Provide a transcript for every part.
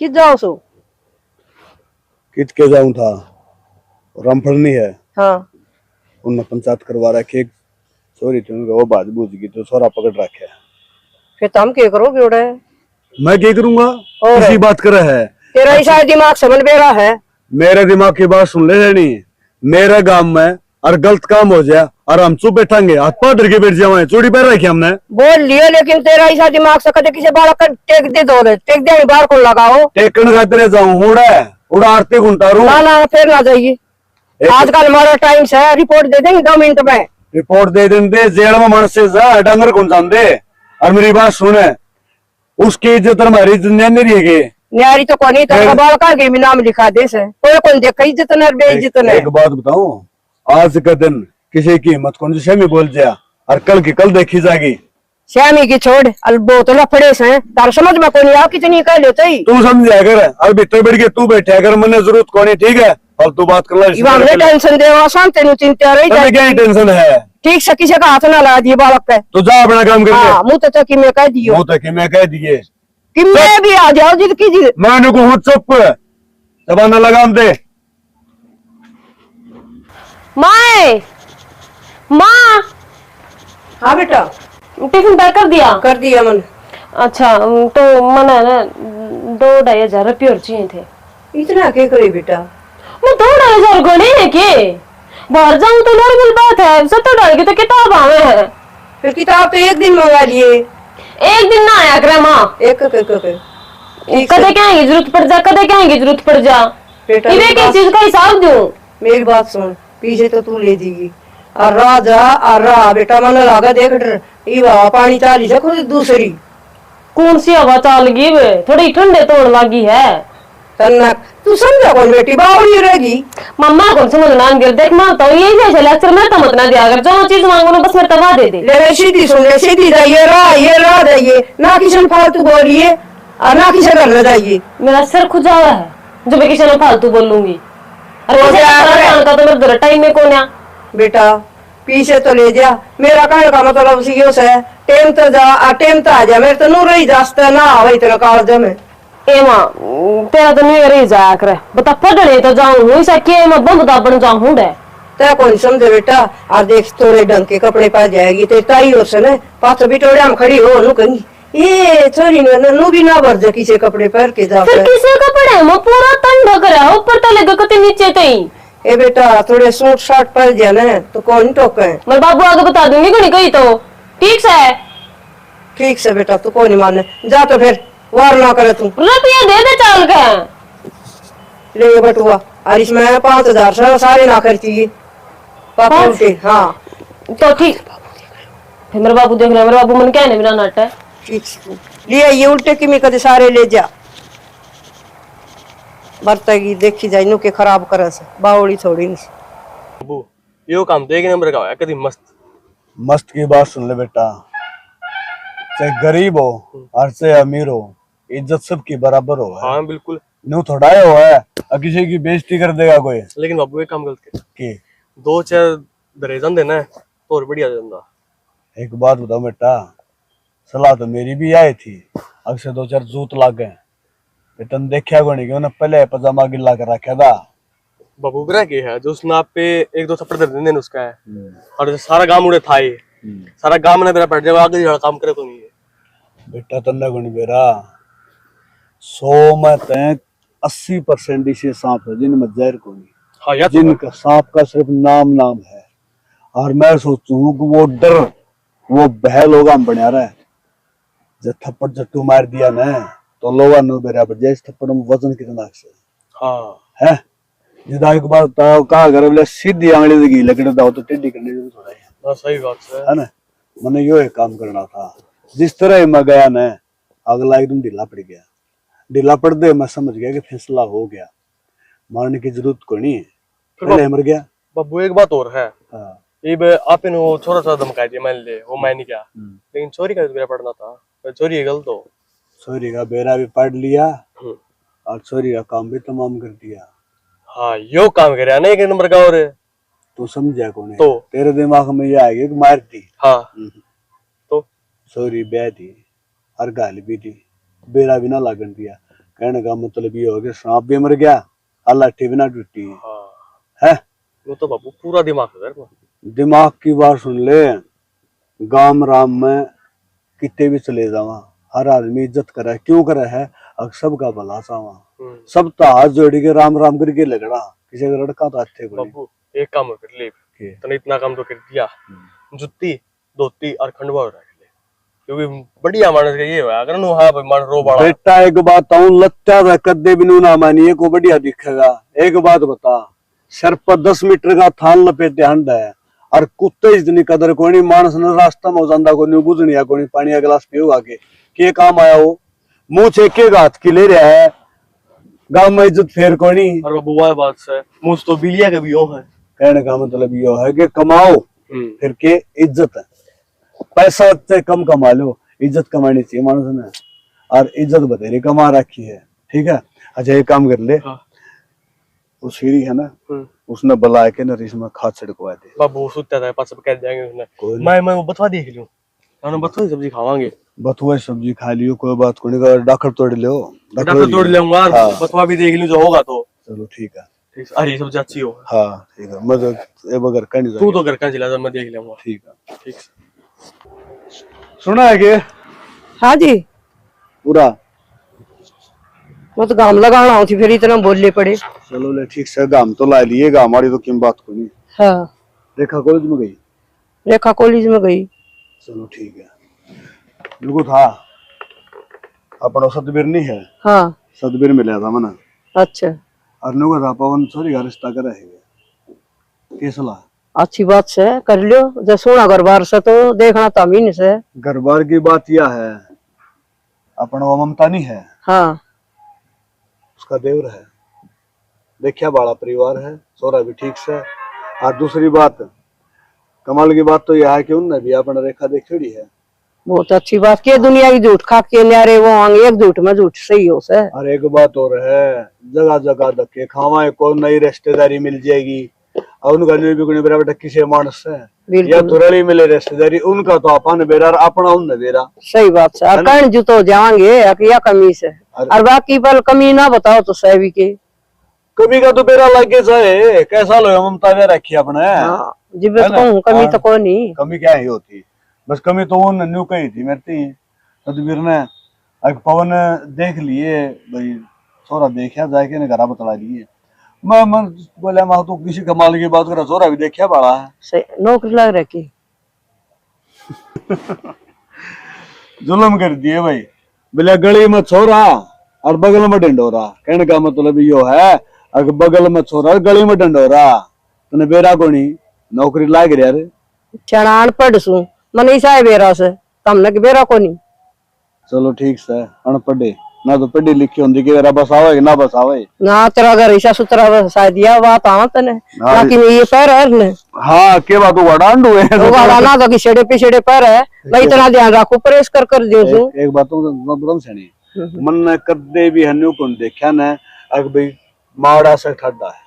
किस जाओ सो? कित के जाऊं था, रामफल नहीं है। हाँ उनने पंचायत करवा रखी, चोरी थी वो बात बूझ गई तो छोरा पकड़ रखे। फिर तो हम क्या करोगे उड़े? मैं क्या करूंगा? किसी बात कर है तेरा ही शायद दिमाग समझ बेरा है। मेरे दिमाग की बात सुन ले नहीं। मेरे गांव में और गलत काम हो जाए और हम चुप बैठेंगे, हाथ पाँव धर के बैठ जाए, चोरी पहन रखी हमने। बोल लियो, लेकिन तेरा ऐसा दिमाग से कदे किसी बालक का टेक दे दो, टेक दे बाहर को लगाओ। टेकन खाते जाऊं उड़ा आरती घुंटा रू ना फिर ना जाइए। आजकल हमारा टाइम से रिपोर्ट दे देंगे 2 मिनट में। रिपोर्ट दे देंगे जेल में मन से जा डंगर कौन जाते। और मेरी बात सुने, उसकी इज्जत हमारी इज्जत नहीं रहेगी। न्यारी तो कौन तेरा बालक के भी नाम लिखा दे से कोई कौन देखा इज्जत न बेइज्जत न। एक बात बताऊं, आज का दिन किसी की हिम्मत कौन से में बोल जाया और कल की कल देखी जाएगी। श्यामी की छोड़ अल्बो तो लफड़े से तार समझ में कोनी आ कितनी कह लेते ही तू समझा कर और भीतर बैठ के तू बैठे अगर मैंने जरूरत कोनी, ठीक है? और तू बात कर ले, हमने टेंशन दे आसान तेनु चिंता रही जाए। क्या टेंशन है? ठीक से किसी का हाथ ना लगा दिए बालक पे। तो जा अपना काम कर ले। मुंह तो कि मैं कह दियो, मुंह तक मैं कह दिए कि मैं भी आ जाओ जिद की जिद। मैं को हूं चुप, जबाना लगाम दे। माए माँ। हाँ बेटा, टिफिन पैक कर दिया मन। अच्छा, तो मन है ना 2-2.5 रुपये और चाहिए थे। इतना क्या करे बेटा? मैं 2-2.5 गणे है के बाहर जाऊं तो नॉर्मल बात है, 70 की तो किताब आवे है। फिर किताब तो एक दिन मंगा लिए। एक दिन ना आया करे माँ, एक कदे क्या जरूरत पड़ जा, कदे क्या जरूरत पड़ जा। बेटा एक चीज का हिसाब दूं। मेरी बात सुन, पीछे तो तू ले देगी और राजा और रा बेटा मन लागा देख डर इवा पानी चाली से खुद दूसरी। कौन सी हवा चाल गई वे, थोड़ी ठंडे तोड़ लगी है। तन्ना तू समझा कौन बेटी बावड़ी रहेगी। मम्मा कौन समझना गिर देख माँ तो यही जैसे लेक्चर में तो मत ना दिया अगर जो चीज मांगो ना बस मैं तबा दे दे। ले सीधी सुन ले, सीधी जाइए राह जाइए ना किसी फालतू बोलिए और ना किसी घर में जाइए। मेरा सिर खुजा हुआ है जो मैं किसी ने फालतू बोलूंगी। का तो मेरे टाइम में कौन है बेटा, पीछे तो ले जा। मेरा कहने का मतलब सीओ से टेम तो जा, टेम तो आ जा। मेरे तो नू रही जास्ता ना आवे इतना कालज में। ए माँ तेरा तो नहीं रही जाया करे, बता पढ़ने तो जाऊं हूँ इसे के मैं बम बन जाऊं डे। तेरा कौन समझे बेटा? और देख थोड़े ढंग के कपड़े पा जाएगी तो ताई हो से न पात्र बिटोड़े हम खड़ी हो नू कहीं ये छोरी नू भी ना भर जा किसी कपड़े पहन के जा। फिर किसे कपड़े मैं पूरा तन ढक रहा है ऊपर तले गकते नीचे तई। ए बेटा थोड़े सूट शर्ट पहन जा न तो कौन टोके। मैं बाबू आगे बता दूंगी कहीं कहीं तो ठीक से। ठीक से बेटा, तू कौन माने जा तो फिर वार ना करे तू। रुपया दे दे चाल के ले ये बटुआ और इसमें 5000 सारे ना खर्ची है। हाँ तो ठीक। फिर मेरे बाबू देख रहे, मेरे बाबू मन क्या है मेरा नाट है। ठीक लिया ये उल्टे की मैं कदे सारे ले जा बरतेगी देखी जाए नु के खराब करे से बावड़ी थोड़ी नहीं। बाबू यो काम तो एक नंबर का है, कभी मस्त मस्त की बात सुन ले बेटा, चाहे गरीब हो और चाहे अमीर हो, इज्जत सबकी बराबर हो। हाँ बिल्कुल। न्यू थोड़ा हो है किसी की बेइज्जती कर देगा कोई। लेकिन बाबू एक काम गलत के 2-4 दरेजन देना तो और बढ़िया धंधा। एक बात बताओ बेटा, सलाह तो मेरी भी आई थी, अब से 2-4 जूत लाग गए। तुम देखा को नहीं कि उन्हें पहले पजामा गिल्ला कर रखा था। बाबू ग्रह की है जो उसने आप पे 1-2 थप्पड़ दे देने उसका है और सारा गांव उड़े था ये सारा गांव ने तेरा पड़ जाएगा आगे जो काम करे को नहीं है। बेटा तन्ने को नहीं बेरा 100 में तय 80% इसे सांप है जिनमें जहर को नहीं। हाँ यार जिनका सांप का सिर्फ नाम है। और मैं सोचूं कि वो डर वो बहल होगा हम बना रहा है। जब थप्पड़ जट्टू मार दिया ना तो लोगा नो बराबर जैसे थप्पड़ में वजन कितना से। हाँ है जिदा एक बात बताओ कहा घर वाले सीधी आंगली लगी लगने दाओ तो टेढ़ी करने की थोड़ा है। हाँ सही बात है ना, मैंने यो एक काम करना था। जिस तरह मैं गया ना अगला एकदम ढीला पड़ गया। ढीला पड़ दे मैं समझ गया कि फैसला हो गया, मारने की जरूरत कोई नहीं है, पहले मर गया। बाबू एक बात और है। हाँ ये आप इन वो छोरा सा धमका दिया मान ले वो मैं नहीं क्या, लेकिन चोरी का बेरा पड़ना था। चोरी है गलत हो। चोरी का बेरा भी पढ़ लिया और चोरी का काम भी तमाम कर दिया। हाँ यो काम करे ना एक नंबर का। और तू समझा कौन है तो तेरे दिमाग में ये आएगी कि मार दी। हाँ तो चोरी ब्याह दी और गाली भी दी, बेरा भी ना लागन दिया कहने का मतलब ये हो गया सांप भी मर गया और लाठी भी ना टूटी हाँ है। वो तो बाबू पूरा दिमाग है तेरे को। दिमाग की बात सुन ले, गांव राम में कितने भी चले जावा हर आदमी इज्जत करे, क्यों करे है? अगर सबका भला चाहवा, सब तो हाथ जोड़ के राम राम करके लगड़ा, किसी का लड़का तो अच्छे को बाबू एक काम कर ले, तूने इतना काम तो कर दिया, जुत्ती धोती और खंडवा रख ले, क्योंकि बढ़िया मानस का ये है। अगर नु हां भाई मान रो बड़ा बेटा एक बात बताऊं, लत्ता दा कदे भी नु ना मानिए को बढ़िया दिखेगा। एक बात बता, सर पर 10 मीटर का थान लपेटे हंड है और कुत्ते इतनी कदर कोनी, मानस ने रास्ता में जांदा को न्यू बुझनिया कोनी, पानी का गिलास पियो आके के काम आया वो मुंह छेके हाथ की ले रहा है, गांव में इज्जत फेर कोनी। और बाबू वो बात से मुझ तो बिलिया के भी हो है। कहने का मतलब ये है कि कमाओ फिर के इज्जत है, पैसा से कम कमा लो, इज्जत कमानी चाहिए मानस ने, और इज्जत बतेरी कमा रखी है, ठीक है। अच्छा एक काम कर ले, हाँ। वो सीरी है ना, उसने बुला के ना इसमें खाद छिड़कवा दे। बाबू सुत्ता था पास कह देंगे उसने, कोई मैं वो बतवा देख लूं, हम बतवा सब्जी खावांगे, बथुआ सब्जी खा लियो, कोई बात को नहीं, डाकर तोड़ लो, डॉक्टर तोड़ लूंगा, बतवा भी देख लूं जो होगा तो। चलो ठीक है, ठीक है, अरे सब्जी अच्छी हो। हाँ ठीक है, मैं तो बगैर कहीं तू तो घर का जिला मैं देख लूंगा। ठीक है, ठीक। सुना है कि हाँ जी, पूरा वो तो गाम लगाना होती, फिर इतना बोलने पड़े। चलो ले ठीक से, गाम तो ला लिए, गाम हमारी तो किम बात को नहीं। हाँ, रेखा कॉलेज में गई? रेखा कॉलेज में गई। चलो ठीक है, बिल्कुल था अपना सतबीर नहीं है, हाँ सतबीर मिला था मना, अच्छा, और नुगा था पवन सॉरी का रिश्ता कर रहे के सलाह। अच्छी बात से कर लियो, जब सोना घर बार से तो देखना तमीन से। घर बार की बात यह है, अपना वो ममता नहीं है, हाँ उसका देवर है, देखिया बड़ा परिवार है, सोरा भी ठीक से। और दूसरी बात, कमाल की बात तो यह है कि उनने भी अपना रेखा देखी है। बहुत अच्छी बात की, दुनिया की झूठ खा के न्यारे वो आएंगे, एक झूठ में झूठ सही हो से। और एक बात और है, जगह जगह धक्के खावा को नई रिश्तेदारी मिल जाएगी, और उनका भी बराबर किसी मानस है या तुरली मिले रिश्तेदारी, उनका तो अपन बेरा अपना उन बेरा। सही बात से, और कहीं जुतो जाएंगे या कमी से, और बाकी पल कमी ना बताओ तो सही के कभी का तो बेरा लगे जाए, कैसा लो ममता वे रखी अपने। हाँ, जिबे तो कहूं कमी तो कोई नहीं, कमी क्या ही होती, बस कमी तो वो न्यू कही थी मेरी सतबीर ने। अब पवन देख लिए भाई, सोरा देखा जाके ने घरा बतला लिए, मैं बोला मैं तो किसी कमाल की बात करा, सोरा भी देखा बड़ा है, सही नौकरी लग रखी। जुल्म कर दिए भाई, बोले गली में छोरा और बगल में डंडोरा, कहने का मतलब यो है, अगर बगल में छोरा और गली में डंडोरा, तने बेरा कोनी नौकरी लाग रहा रे। चढ़ान पढ़ सू मन ऐसा है बेरा से, तमने के बेरा को नहीं। चलो ठीक से, अनपढ़े ना तो पढ़ी लिखी होंगी कि मेरा बस आवे ना बस आवे ना, तेरा घर ऐसा सुतरा शायद दिया बात आवा तने, बाकी में ये पैर है ने। हाँ के बात वो डांड हुए हैं, वो वाला ना तो कि छेड़े पे छेड़े पैर है, मैं इतना ध्यान रखू, प्रेस कर दियो सू। एक बात तो बदम सनी मन ने कदे भी हन्नू को देखा न, अग भाई माड़ा से ठड्डा है,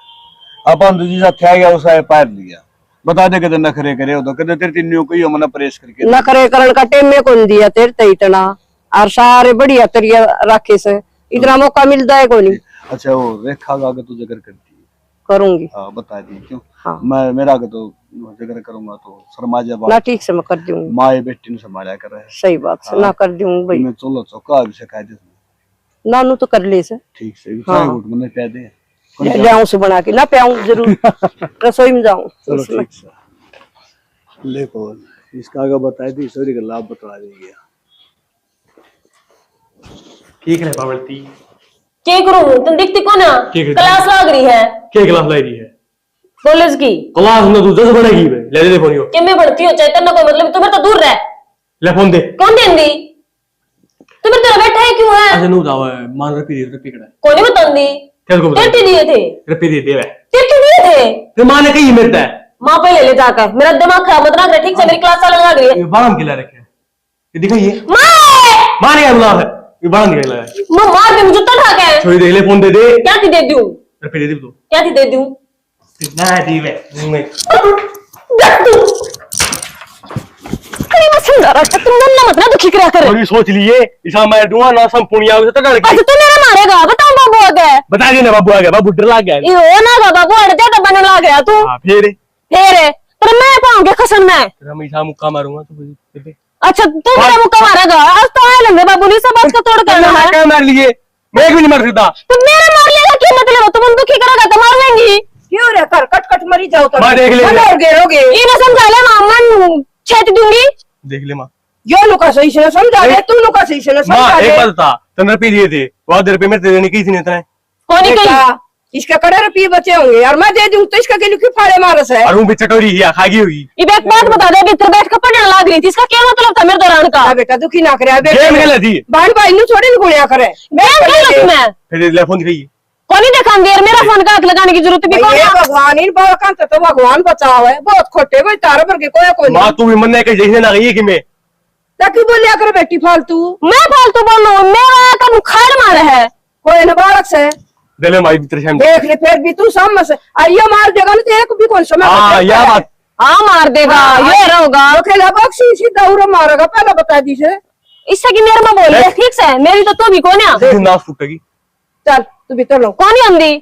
अपन दूजी सा थे गया उसा पैर लिया, बता दे कदे नखरे करे हो तो कदे तेरे तीनों को ही मन प्रेस करके नखरे करण का टेम में कौन दिया तेरे ते इतना, और सारे बढ़िया तरिया रखे से, इतना मौका मिलता है कोई नहीं। अच्छा वो रेखा का तो जिक्र करती है, करूंगी। हाँ बता दी क्यों। हाँ। मैं मेरा का तो जिक्र करूंगा तो शर्मा जा ना, बात ठीक से मैं कर दूंगी, माए बेटी ने संभाला कर रहे, सही बात से ना कर दूंगी भाई, मैं चलो चौका भी सिखाई दे नानू तो कर ले से। ठीक से चाय घुट मैंने कह दे ले आऊं से बना के, ना प्याऊं जरूर, रसोई में जाऊं। चलो ठीक से ले कौन इसका आगे बताई दी, सॉरी का लाभ बता देंगे। ठीक है पावलती, क्या करूं, तुम दिखती कौन है? क्या करती? क्लास लग रही है क्या क्लास लाई रही है? कॉलेज की क्लास में तू 10 बढ़ेगी बे, ले दे फोन यो, कि मैं बढ़ती हूँ चैतन्य को, मतलब तुम्हें तो दूर रह, ले फोन दे। कौन देंदी तुम्हें तेरा बैठा है क्यों है? अच्छा नु दावा मान रपी कड़ा कौन नहीं बतांदी, तेरे को बता, तेरे दिए थे, रपी दे दे बे, तेरे दिए थे, ते मां ने कही मेरता है, माँ पे ले ले जाकर, मेरा दिमाग खराब मत ना करे, ठीक से मेरी क्लास लगा रही है। ये बारम किला रखे है, ये दिखाइए माँ मां ने क्या बुला है, ये बारम किला है, मैं मार दे, मुझे तो ठाक है, छोड़ी दे, ले फोन दे दे, क्या थी दे दूं, रपी दे दे तू, क्या थी दे दूं, ना दी बे मैं कहीं मैं समझा रहा था, तुम मन ना मत ना दुखी करा कर, और ये सोच लिए इसा मैं दुआ ना सम पुनिया से तो डर आज गई, तू मेरा मारेगा बताओ बाबू आ गया बता देना बाबू आ गया, बाबू डर लग गया। ये हो ना गा बाबू अड़ ज्यादा बनने लग गया तू हाँ, फिर पर मैं पाऊंगे कसम में तेरा मीठा मुक्का मारूंगा तो अच्छा तू मेरा मुक्का मारेगा आज तो आए लंबे बाबू ने सब बात का तोड़ करना है क्या मार लिए, मैं भी नहीं मार सकता। तो मेरा मार लेगा क्या मतलब तुम दुखी करेगा तो मार लेंगी क्यों रे कर कट कट मरी जाओ तो माँ देख ले। रोगे ये ना समझा ले मां छेत दूंगी देख ले माँ, यो नुका सही से समझा दे तू नुका सही से माँ समझा एक दे बात था, 15 रुपये दिए थे, बहुत रुपये मेरे देने की थी नहीं इतने। कौन ही बेटा, कही इसका कड़े रुपये बचे होंगे यार, मैं दे दूं तो इसका के लिए क्यों फाड़े मारस है। और वो भी चटोरी ही खागी हुई। ये एक बात बता दे भीतर बैठ कर पढ़ने लग रही थी इसका क्या मतलब था मेरे दौरान का हाँ बेटा दुखी ना करे गेम खेला थी, भाई भाई नु छोड़े न गुड़िया करे मैं क्या लगी मैं फिर टेलीफोन दिखाई। कौन ही देखा देर मेरा फोन का आंख लगाने की जरूरत भी कौन ये है भगवान इन बालकां तो भगवान बचाव है, बहुत खोटे भाई तारा पर के कोई माँ नहीं तू भी मन के जैसे ना गई है कि मैं ताकि बोलिया करे बेटी फालतू मैं फालतू बोलूं मेरा का मुखार मार है कोई न बालक से दिले मारी भीतर से देख ले फिर भी तू समझ आइयो मार देगा न तो एक भी कौन समय हाँ यह बात हाँ मार देगा ये रहोगा तो खेला बक्सी सीधा उरा मारेगा पहले बता दी से इससे की मेरे में बोल ठीक से मेरी तो भी कौन है नाश फूटेगी। चल तू भीतर लो कौन ही अंधी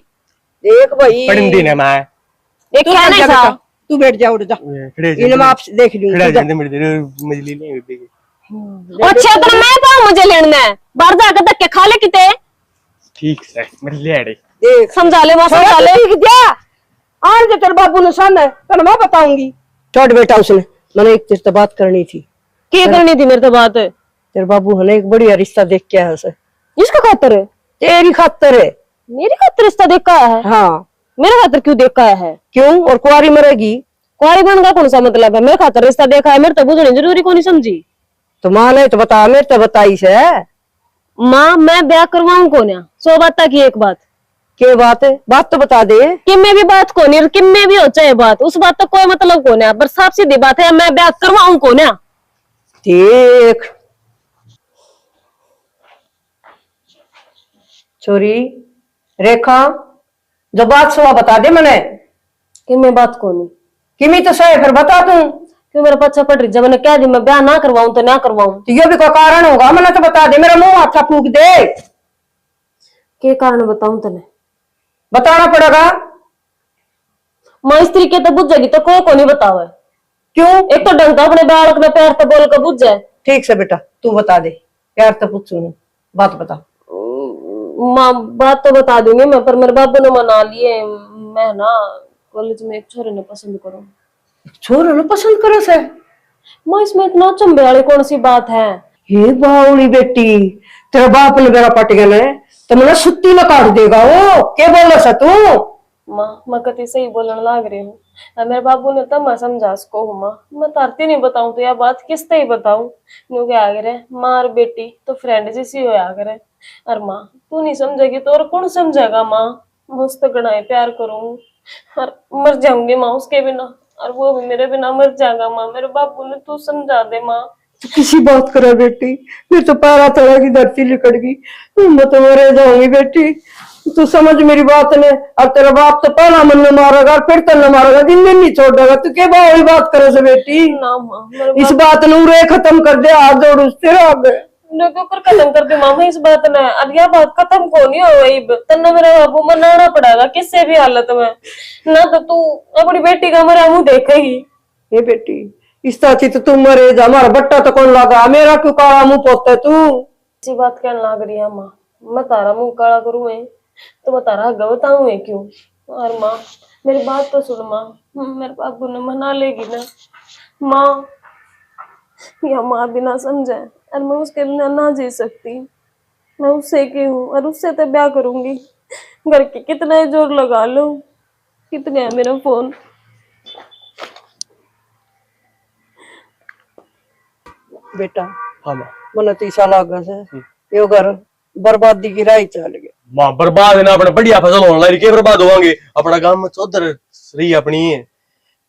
देख भाई परिंदी ने मैं एक तू क्या बैठ नहीं जा सा बेटा, तू बैठ जा उठ जा खड़े इन मैं आपसे देख लूंगी खड़े तू जा। जल्दी मेरे दे मजली नहीं हुई और क्षेत्र में पाऊं मुझे लेने बाहर जाकर धक्के खा ले किते ठीक है मेरे ले आड़े देख समझा ले वहां समझा ले ठीक जा आज जो तेरे बाबू ने सन है तो मैं बताऊंगी। छोड़ बेटा उसने मैंने एक तेरे से बात करनी थी। क्या करनी थी मेरे तो बात तेरे बाबू ने एक बढ़िया रिश्ता देख के आया उसे इसका खातर है तेरी खातर है। मेरी खातर रिश्ता देखा है हाँ मेरे खातर क्यों देखा है क्यों और कुआरी मरेगी कुआरी बन का कौन सा मतलब है मेरे खातर रिश्ता देखा है मेरे तो बुझनी जरूरी कौन समझी तो माँ ने तो बता मेरे तो बताई से माँ मैं ब्याह करवाऊं कौन है 100 बात की एक बात के बात है बात तो बता दे किम में भी बात कौन है किम में भी हो चाहे बात उस बात तो कोई मतलब कौन है पर साफ सीधी बात है मैं ब्याह करवाऊं कौन है देख छोरी रेखा जो बात सुबह बता दे मैंने किम में बात कौन है किमी तो सही फिर बता तू क्यों मेरा बच्चा पढ़ रही जब मैंने कह दी मैं ब्याह ना करवाऊं तो ना करवाऊं तो ये भी कोई कारण होगा मैंने तो बता दे मेरा मुंह हाथा फूक दे के कारण बताऊं तने बताना पड़ेगा माँ स्त्री के तो बुझ जाएगी तो कोई को नहीं बतावे क्यों एक तो ढंग का अपने बालक में पैर तो बोल कर बुझ जाए ठीक से बेटा तू बता दे प्यार तो पूछू बात बता माँ बात तो बता दूंगी मैं पर मेरे बाबू ने मना लिए मैं ना कॉलेज में एक छोरे ने पसंद करूं छोरे लो पसंद करो से माँ इसमें इतना चंबे वाली कौन सी बात है हे बावली बेटी तेरा बाप ने मेरा पट गया ने तो मैंने सुत्ती में काट देगा वो के बोलो सा तू माँ मैं कति सही बोलने लग रही हूँ मेरे बाबू ने तब मैं समझा उसको हूँ माँ मैं तारती नहीं बताऊं तो यह बात किस तरह बताऊं न्यू के आगे रहे माँ और बेटी तो फ्रेंड जैसी हो आगे रहे और माँ तू नहीं समझेगी तो और कौन समझेगा माँ मैं उससे गणाए प्यार करूँ और मर जाऊंगी माँ उसके बिना और वो भी मेरे बिना मर जाएगा माँ मेरे बाबू ने तू समझा दे माँ तो किसी बात करा बेटी फिर तो पैरा तोड़ा की धरती लिकट गई मैं तो मरे जाऊंगी बेटी तू समझ मेरी बात ने और तेरा बाप तो पहला मन न मारेगा और फिर तो न मारेगा दिन दिन नहीं छोड़ेगा तू के बावली बात करे से बेटी ना माँ मेरे इस बात ने उरे खत्म कर दे हाथ जोड़ तेरे आगे क्यों कर खत्म कर दे मामा इस बात ने अब यह बात खत्म को नहीं हो गई तन्ने मेरा बाबू मनाना पड़ेगा किससे भी हालत में ना तो तू अपनी बेटी का मरा मुंह देखेगी ये बेटी इस तरह तो तू मरे जा हमारा बट्टा तो कौन लगा मेरा क्यों काला मुंह पोता तू ऐसी बात कहने लग रही है माँ मैं तारा मुंह काला करूँ तो मैं तारा आगे बताऊँ क्यों और माँ मेरी बात तो सुन माँ मेरे बाबू ने मना लेगी ना माँ या माँ बिना समझे और मैं उसके बिना ना जी सकती मैं उससे की हूँ और उससे तो ब्याह करूंगी घर के कितना जोर लगा लो कितने है मेरा फोन बेटा हाँ माँ मन तो ईसा लागा से यो घर बर्बादी की राह चल गया माँ बर्बाद है ना अपना बढ़िया फसल होने लगी के बर्बाद होंगे अपना गांव में चौधर रही अपनी है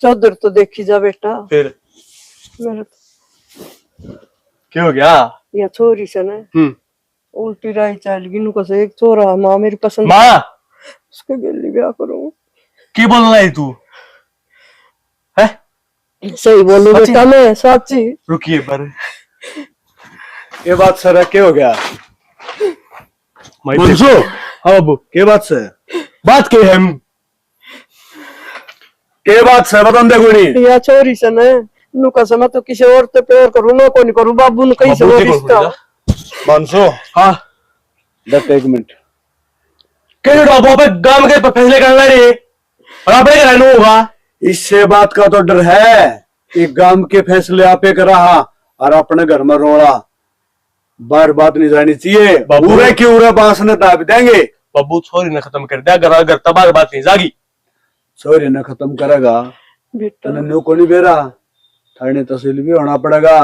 चौधर तो देखी जा बेटा फिर मेरे क्या हो गया या छोरी से ना उल्टी राह चल गई नु से एक छोरा माँ मेरी पसंद माँ उसके गेली ब्याह करूं की बोलना है तू है सही बोलू सच्ची? बेटा मैं सच्ची रुकिए पर ये बात सर क्या हो गया मनसू, हाँ बाबू के बात से बात के है के बात से बता दे कोनी या छोरी से ने नुका समय तो किसी और तो प्यार करूँ ना कोई नहीं करूँ बाबू ने कहीं से वो रिश्ता मनसू, हाँ देख एक मिनट क्यों बाबू पे गांव के फैसले करना रे और आपने क्या रहना होगा इससे बात का तो डर है कि गांव के फैसले आपे कर रहा और अपने घर में रोड़ा बार बात नहीं जानी चाहिए बाबू। पूरे की पूरे बांस ने दाब देंगे बाबू छोरी ने खत्म कर दिया घर तबाह बात नहीं जागी छोरी ने खत्म करेगा बेटा न्यू को नहीं बेरा थाने तहसील भी होना पड़ेगा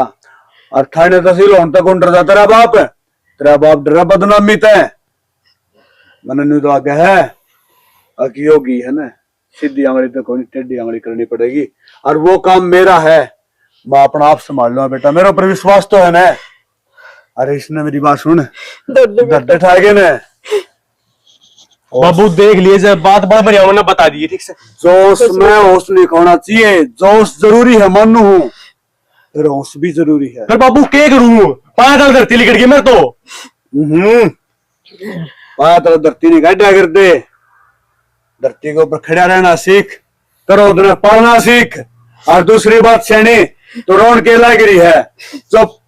और थाने तहसील होने तक कौन डरता तेरा बाप डरा बदनामी तय मैंने न्यू तो आगे है अकी होगी है ना सीधी आंगली तो कोई टेढ़ी आंगली करनी पड़ेगी और वो काम मेरा है मैं अपना आप संभाल लूंगा बेटा मेरे ऊपर विश्वास तो है ना अरे इसने मेरी बात सुन दर्द दर्द ठागे ने बाबू देख लिए जब बात बड़ा बढ़िया होना बता दिए ठीक से जोश में होश नहीं खोना चाहिए जोश जरूरी है मानू हूं फिर होश भी जरूरी है फिर बाबू क्या करूं पाया था धरती लिकट गई मेरे तो पाया तो धरती नहीं गाड्या कर दे धरती के ऊपर खड़ा रहना सीख करो उधर पढ़ना सीख और दूसरी बात सैनी तो रोन के लग रही है चुप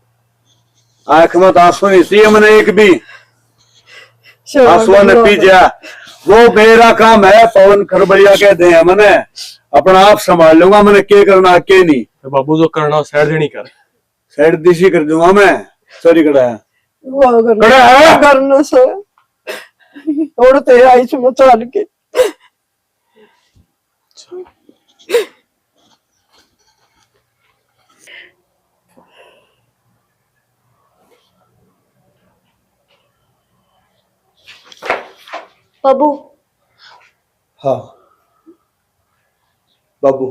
आंख में तो आंसू नहीं चाहिए मैंने एक भी आंसुओं ने पी जा वो मेरा काम है पवन खरबड़िया कहते हैं मैंने अपना आप संभाल लूंगा मैंने क्या करना के नहीं तो बाबू जो करना साइड देनी कर साइड दिशी कर दूंगा मैं सॉरी कड़ा है वाह कड़ा है करना से उड़ते आई इसमें चाल के बाबू हाँ बाबू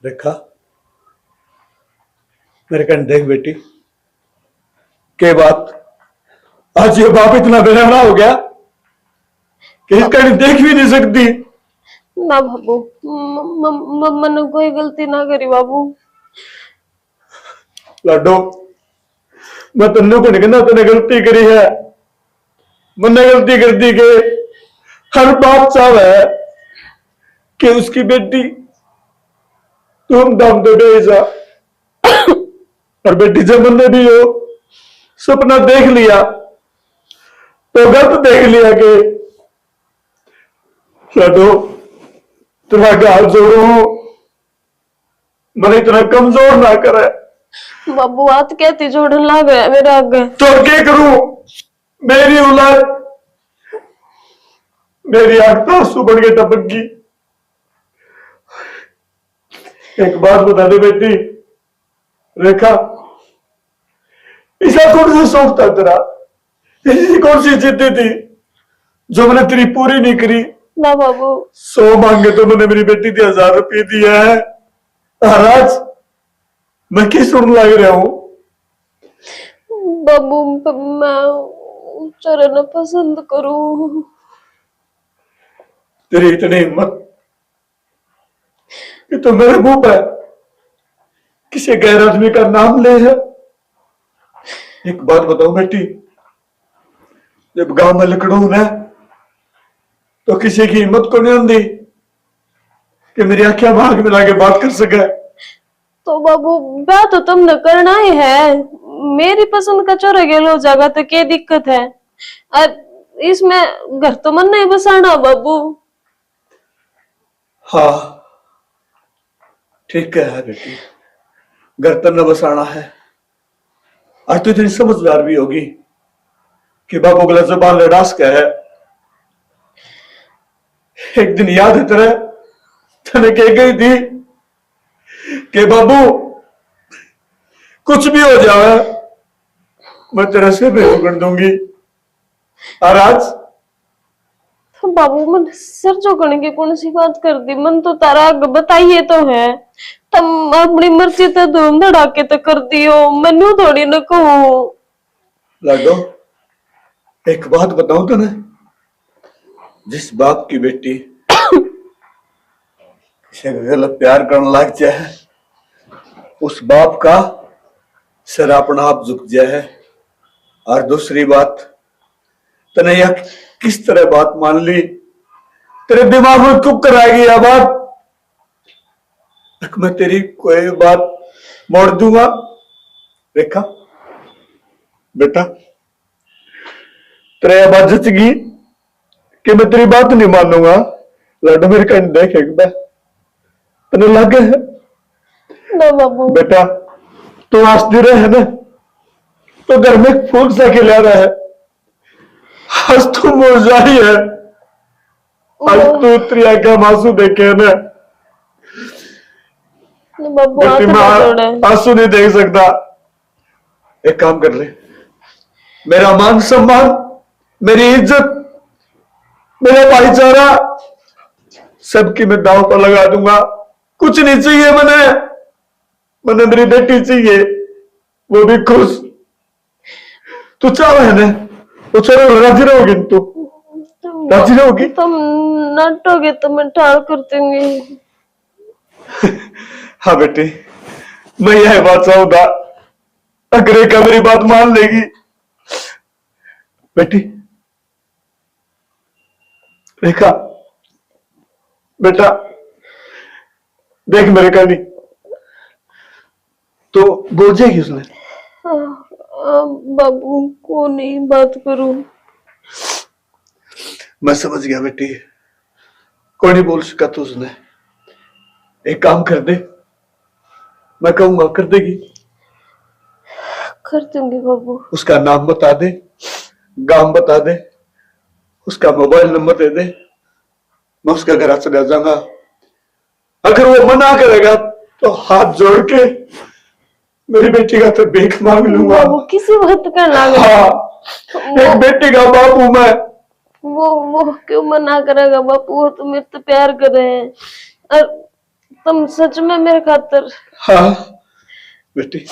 देखा मेरे कन देख बेटी के बात आज ये बाप इतना बेरहना हो गया कि इसका देख भी नहीं सकती ना बाबू मैंने कोई गलती ना करी बाबू लाडो मैं तन्नू को नहीं कहना तूने गलती करी है मैंने गलती कर दी कि हर बाप चाह है कि उसकी बेटी तुम दम दे भेजा और बेटी जब मैंने भी हो सपना देख लिया तो गलत देख लिया कि लाडो तुम्हारा हाथ जोड़ो मैंने इतना कमजोर ना करे बाबू हाथ कहती जोड़न लाग रहा है मेरे आगे तो क्या करूं मेरी औलाद मेरी आंख तो आंसू बन के टपक गई एक बात बता दे बेटी रेखा ऐसा कौन सा शौक था तेरा ऐसी कौन सी जिद्दी थी जो मैंने तेरी पूरी नहीं करी ना बाबू 100 मांगे तो मैंने मेरी बेटी के 1000 रुपये दिया है और आज मैं किस सुन लग रहा हूं बाबू मैं चरण पसंद करूं तेरी इतनी हिम्मत कि तो मेरे मुंह पर किसी गैर आदमी का नाम ले है एक बात बताओ बेटी जब गांव में लकड़ू है तो किसी की हिम्मत को नहीं आंदी कि मेरी आंखें भाग मिला के बात कर सके तो बाबू ब्याह तो तुमने करना ही है मेरी पसंद का चोरा गेल हो जाएगा तो क्या दिक्कत है और इसमें घर तो मन नहीं बसाना बाबू हाँ ठीक है बेटी घर तो न बसाना है और तू इतनी समझदार भी होगी कि बाबू गलत जबान लड़ास का है एक दिन याद है तेरे तने कह गई थी कि बाबू कुछ भी हो जाए मैं तेरे से बेहोश कर दूंगी और आज बाबू मन सर झुकने की कौन सी बात कर दी मन तो तारा आगे बताइए तो है तुम अपनी मर्जी तो धूम धड़ाके तो कर दियो मनु थोड़ी न कहूं लाडो एक बात बताऊं तो ना जिस बाप की बेटी किसी का गलत प्यार करने लग जाए उस बाप का सर अपना आप झुक जाए और दूसरी बात, तने यह किस तरह बात मान ली? तेरे दिमाग में क्यों कराएगी यह बात? मैं तेरी कोई बात मोड़ दूंगा। रेखा बेटा, तेरे यह बात जचेगी कि मैं तेरी बात नहीं मानूंगा। लाडो मेरे कहीं देख एक बार, तने लगे है ना बाबू। बेटा, तू हंसती रहे है ना, तो घर में फूल सा खिला रहा है। आज तू मुरझाई है, आज तू तेरी आंखें में आंसू देखे है ना। ना बाबू, बेटी, हाथ मैं ना जोड़े। आंसू नहीं देख सकता। एक काम कर ले, मेरा मान सम्मान, मेरी इज्जत, मेरा भाईचारा सबकी मैं दांव पर लगा दूंगा। कुछ नहीं चाहिए मैंने मेरी बेटी चाहिए, वो भी खुश। तू चाह है ना, तो चलो राजी रहोगी? तू राजी रहोगी? तुम नटोगे तो मैं ठाड़ कर दूंगी। हाँ बेटी, मैं यह बात चाहूंगा, अगर रेखा मेरी बात मान लेगी। बेटी, रेखा बेटा, देख मेरे कहानी तो बोल जाएगी उसने। बाबू को नहीं बात करूं। मैं समझ गया बेटी, कोई नहीं बोल सका तो उसने। एक काम कर दे, मैं कहूंगा कर देगी। कर दूंगी बाबू। उसका नाम बता दे, गांव बता दे, उसका मोबाइल नंबर दे दे, मैं उसका घर चला जाऊंगा। अगर वो मना करेगा तो हाथ जोड़ के मेरी बेटी का तो भीख मांग लूंगा। बाबू किसी बात का ना। हाँ, एक बेटी का बाप हूं मैं। वो क्यों मना करेगा बापू? वो तो मेरे से प्यार कर रहे हैं, और तुम सच में मेरे खातिर। हाँ बेटी,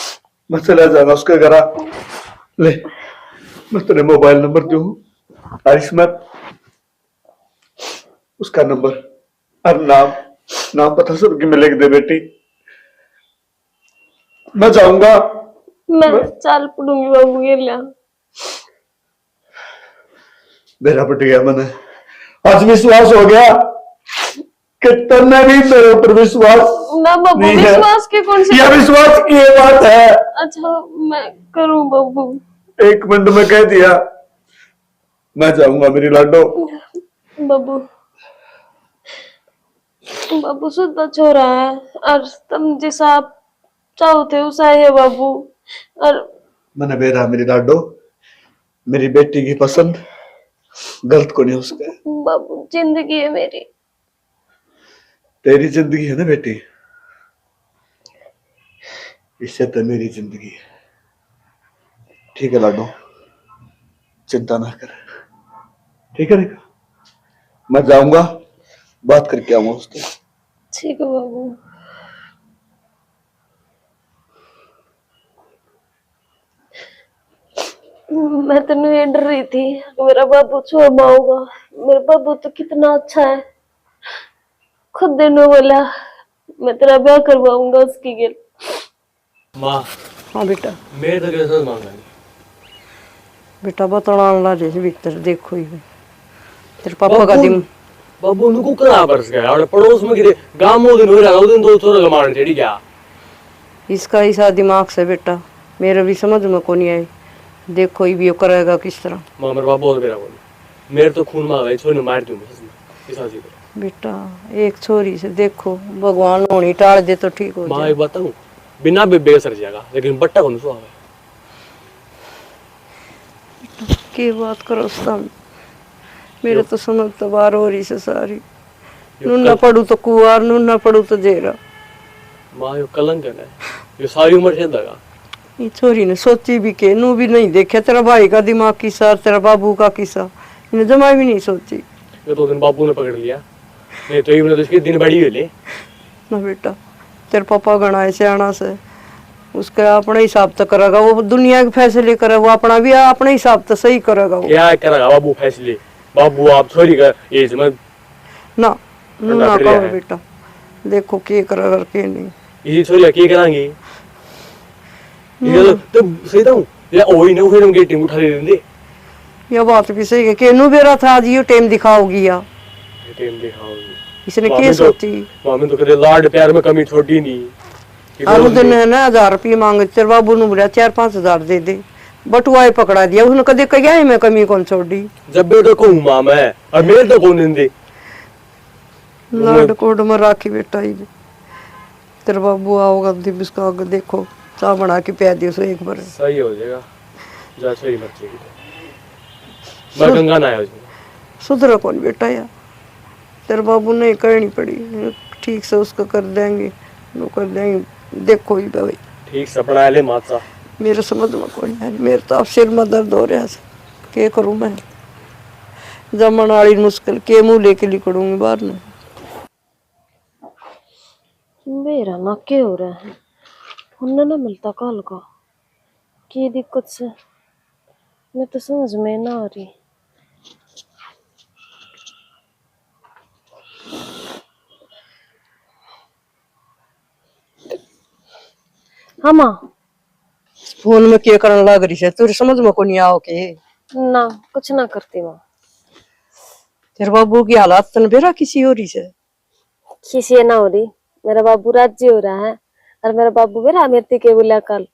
मैं चला जाऊंगा उसके घर। ले, मैं तेरे मोबाइल नंबर दूं, आरिस्मत, उसका नंबर और नाम पता सबकी मैं लिख दे बेटी। मैं जाऊंगा। मैं चाल पड़ूंगी बाबू। ये लिया मेरा पट गया मैंने, आज विश्वास हो गया कि तन्ने भी मेरे ऊपर विश्वास ना बाबू। नहीं है। विश्वास की कौन सी? यह विश्वास की ये बात है। अच्छा मैं करूं बाबू? एक मिनट में कह दिया, मैं जाऊंगा मेरी लाडो। बाबू बाबू शुद्ध छोरा है, और तुम जैसा आप चाहो थे उसा है बाबू। और मैंने बेरा मेरी लाडो, मेरी बेटी की पसंद गलत को नहीं उसका। बाबू जिंदगी है मेरी। तेरी जिंदगी है ना बेटी, इससे तो मेरी जिंदगी है। ठीक है लाडो, चिंता ना कर। ठीक है रेखा, मैं जाऊंगा, बात करके आऊंगा उससे। ठीक है बाबू। मैं तो नहीं डर रही थी मेरा बाबू छोड़ पाऊंगा। मेरा बाबू तो कितना अच्छा है, खुद देने वाला। मैं तेरा ब्याह करवाऊंगा उसकी गिर। माँ, हाँ बेटा, मेरे तो कैसे मांगा नहीं। बेटा बताना ला जैसे भीतर देखो ही तेरे पापा का दिन। बाबू उनको करा बरस गया और पड़ोस में गिरे गांव में दिन हो रहा दिन दो छोरा का मारने चढ़ी क्या। इसका ऐसा दिमाग से बेटा मेरे भी समझ में को नहीं आई। देखो ही भी करेगा किस तरह। माँ मेरे बाप बहुत मेरा बोले, मेरे तो खून मांगा है, छोरी मार दूं मैं। बेटा एक छोरी से देखो, भगवान होनी टाल दे तो ठीक हो माँ जाए। एक बताऊं, बिना बेबे सर जाएगा लेकिन बट्टा कौन सुहा है। की बात करो सब, मेरे तो समझ तो बार हो रही से सारी। नून ना पढ़ू तो कुआर, नून ना पढ़ू तो जेरा। माँ यो कलंक है, यो सारी उम्र से दगा। ये छोरी ने सोची भी के नू भी नहीं देखा तेरा भाई का दिमाग किसा, तेरा बाबू का किसा, इन्हें जमा भी नहीं सोची। ये तो दिन बाबू ने पकड़ लिया, नहीं तो ये तो इसके दिन बड़ी हुई ले। ना बेटा तेरे पापा गणा है सियाना से, उसका अपना हिसाब तो करेगा वो। दुनिया के फैसले करे वो, अपना भी अपने हिसाब तो सही करेगा वो। क्या करेगा बाबू फैसले? बाबू आप छोरी का एज में ना नू ना कहो बेटा, देखो के करेगा के नहीं। ये छोरी की करांगी। ये तो सही था या ओही ने फिर हम गेटिंग उठा ले देंगे यह बात भी सही है केनू बेरा था आज ये टाइम दिखाओगी या गेटिंग दिखाओगे इसने मामी क्या तो- सोची मामी तो कहते लाड प्यार में कमी छोड़ी नहीं कि हर बोल दिन दे। है ना 1000 रुपये मांगे तेरे बाबू ने बोला 4-5 हजार दे दे बटुआ ही पकड़ा दिया उसने कदे कहा है मैं कमी कौन छोड़ दी जब भी देखो हूँ माँ मैं और मेरे तो कौन देंगे लाड कोड में राखी बेटा ही तेरे बाबू आओगा दिन इसका आगे देखो चाह बना के पिया दियो सो एक बार सही हो जाएगा जा सही मर्जी की तो मैं गंगा ना आया उसमें सुधरा कौन बेटा यार तेरे बाबू ने करनी पड़ी ठीक से उसका कर देंगे वो कर देंगे देखो ही भाई ठीक से पढ़ा ले माता मेरे समझ में कोई है मेरे तो अब सिर में दर्द हो रहा है क्या करूं मैं जमन वाली मुश्किल के मुंह लेके निकलूंगी बाहर में मेरा ना क्या हो रहा है उन्हें ना मिलता कल का की दिक्कत से मैं तो समझ में ना आ रही हाँ माँ फोन में क्या करने लग रही है तुझे समझ में को नहीं आओ के ना कुछ ना करती माँ तेरे बाबू की हालात तन बेरा किसी हो रही है किसी ना हो रही मेरा बाबू राजी हो रहा है और मेरा बाबू मेरा मेरे के बोला कल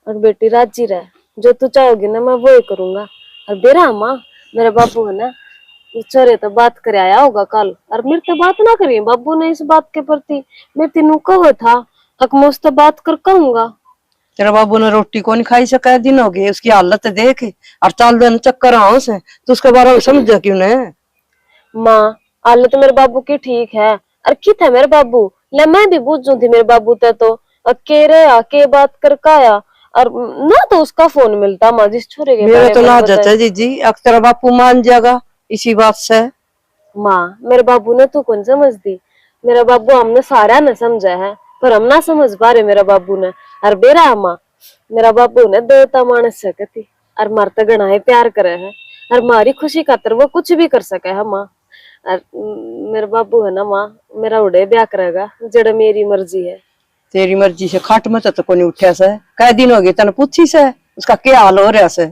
और बेटी राजी रहे जो तू चाहोगी ना मैं वो ही करूंगा और बेरा माँ मेरा बाबू है ना छोरे तो बात कर आया होगा कल और मेरे तो बात ना करी बाबू ने इस बात के प्रति मेरे तीनों कहो था हक मुझ तो बात कर कहूंगा तेरा बाबू ने रोटी को नहीं खाई सका दिन हो गए उसकी हालत देख और चाल दिन चक्कर आओ से तो उसके बारे में समझ जा क्यों ने माँ हालत मेरे बाबू की ठीक है और कित है मेरे बाबू ले मैं भी बूझू थी मेरे बाबू ते तो के रहा के बात कर काया और ना तो उसका फोन मिलता माँ जिस छोरे के मेरे बारे तो में ना बताए। जाता जी अब तेरा बापू मान जाएगा इसी बात से माँ मेरे बाबू ने तू कौन समझ दी मेरा बाबू हमने सारा न समझा है पर हम ना समझ पा रहे मेरा बाबू ने और बेरा माँ मेरा बाबू ने देवता मानस सकती और मरते गणा है प्यार करे है और मारी खुशी खातर वो कुछ भी कर सके है माँ और मेरा बाबू है ना माँ मेरा उड़े ब्याह करेगा जड़ मेरी मर्जी है तेरी मर्जी से खाट में तो कोनी उठा से कई दिन हो गए तने पूछी से उसका क्या हाल हो रहा से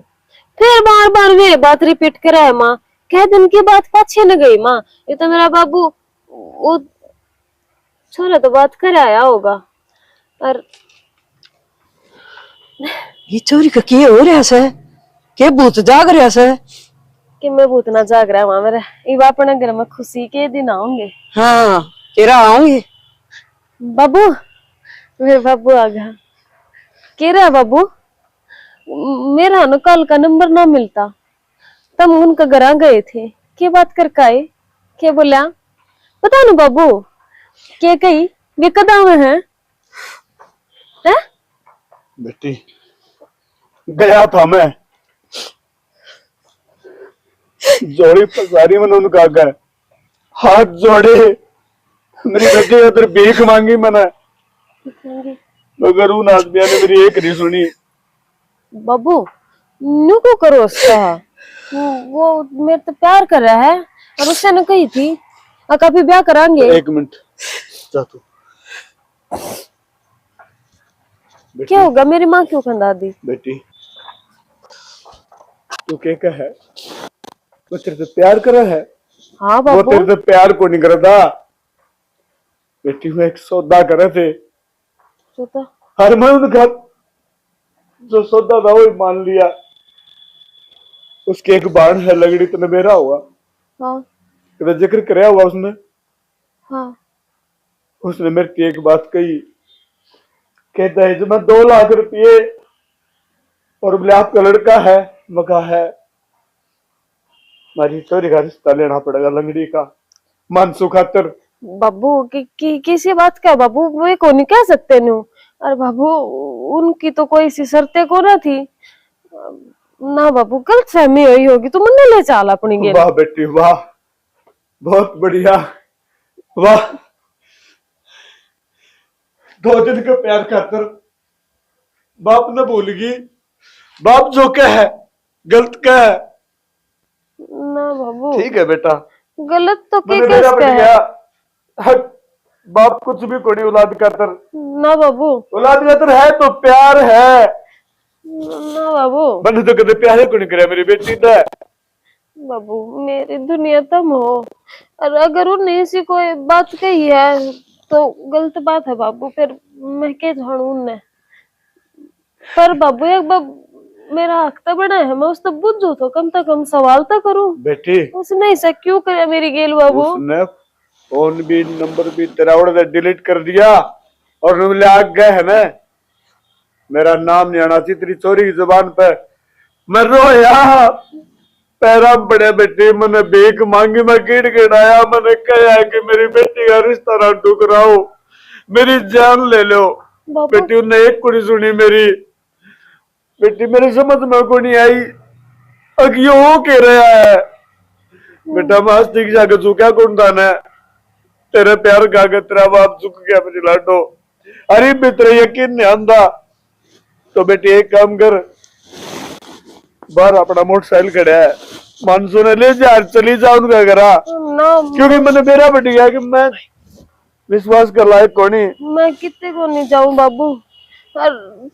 फिर बार बार वे बात रिपीट करे है माँ कह दिन की बात पाछे न गई माँ ये तो मेरा बाबू वो छोरा तो बात कर आया होगा और ये चोरी का क्या हो रहा से के भूत जाग रहा से कि मैं भूत ना जाग रहा वहां मेरे इवा अपने घर में खुशी के दिन आऊंगे हाँ तेरा आऊंगी बाबू मेरे बाबू आ गया कह रहा बाबू मेरा ना कल का नंबर ना मिलता तब उनका घर गए थे क्या बात कर काए क्या बोला पता ना बाबू क्या कही वे कदा में है बेटी गया था मैं जोड़ी पसारी मैंने उनका गए हाथ जोड़े मेरी बेटी उधर भीख मांगी मैंने मगर उन आदमियों ने मेरी एक नहीं सुनी बाबू न्यू को करो उसका वो मेरे तो प्यार कर रहा है और उससे न कही थी कभी ब्याह करांगे एक मिनट जा तू क्या होगा मेरी माँ क्यों खंदा दी बेटी तू क्या कहे वो तेरे से प्यार कर रहा है हाँ वो बाबू तेरे से प्यार को नहीं करता बेटी वो एक सौदा करे थे जो तो हर मैं उनका जो सौदा था वो मान लिया उसके एक बाण है लगड़ी तो मेरा हुआ हाँ कदा जिक्र कराया हुआ उसने हाँ उसने मेरे की एक बात कही कहता है जो मैं 2 लाख रुपये और बोले आपका लड़का है मका है हमारी चोरी का रिश्ता लेना पड़ेगा लंगड़ी का मानसू खातर बाबू किसी बात का बाबू वे को नहीं कह सकते नु अरे बाबू उनकी तो कोई सी शर्तें को ना थी ना बाबू गलत फहमी हुई होगी तुम ने ले चाल अपनी गेल वाह बेटी वाह बहुत बढ़िया वाह 2 दिन के प्यार खातर बाप ने भूल गई बाप जो क्या है गलत क्या है ना बाबू ठीक है बेटा गलत तो मैंने के मेरा किसका बन है गया हक बाप कुछ भी कोई औलाद खातर ना बाबू औलाद खातर है तो प्यार है ना बाबू। मैंने तो कदे प्यार को नहीं करे मेरी बेटी ने। बाबू मेरी दुनिया तुम हो, और अगर उन्हें ऐसी कोई बात कही है तो गलत बात है बाबू, फिर मैं क्या जानू उन्हें। पर बाबू एक बार मेरा हक तो बना है, मैं उससे बुझू तो कम सवाल तो करूं। बेटी उसने ऐसा क्यों करे मेरी गेल बाबू? उसने फोन भी नंबर भी तेरा उड़े डिलीट कर दिया और मिले आग गए है ना। मेरा नाम नहीं आना चाहिए तेरी चोरी की जुबान पे। मैं रोया पैरा बड़े बेटी, मैंने भीख मांगी, मैं गिड़गिड़ाया, मैंने कहा कि मेरी बेटी का रिश्ता ना टुकराओ, मेरी जान ले लो। बाबू बेटी उन्हें एक कुड़ी सुनी मेरी। बेटी मेरे समझ में को नहीं आई अब ये हो के रहा है। बेटा मैं हस्ती जाकर चुका कौन था ना तेरे प्यार का तेरा बाप चुक गया मेरी लाडो। अरे बेटे यकीन नहीं आंदा तो बेटी एक काम कर, बाहर अपना मोटरसाइकिल खड़ा है, मानसून ले जा चली जा उनका घरा, ना क्योंकि मैंने मेरा बेटी गया कि मैं विश्वास कर लायक कौन। मैं कितने को नहीं जाऊं बाबू, और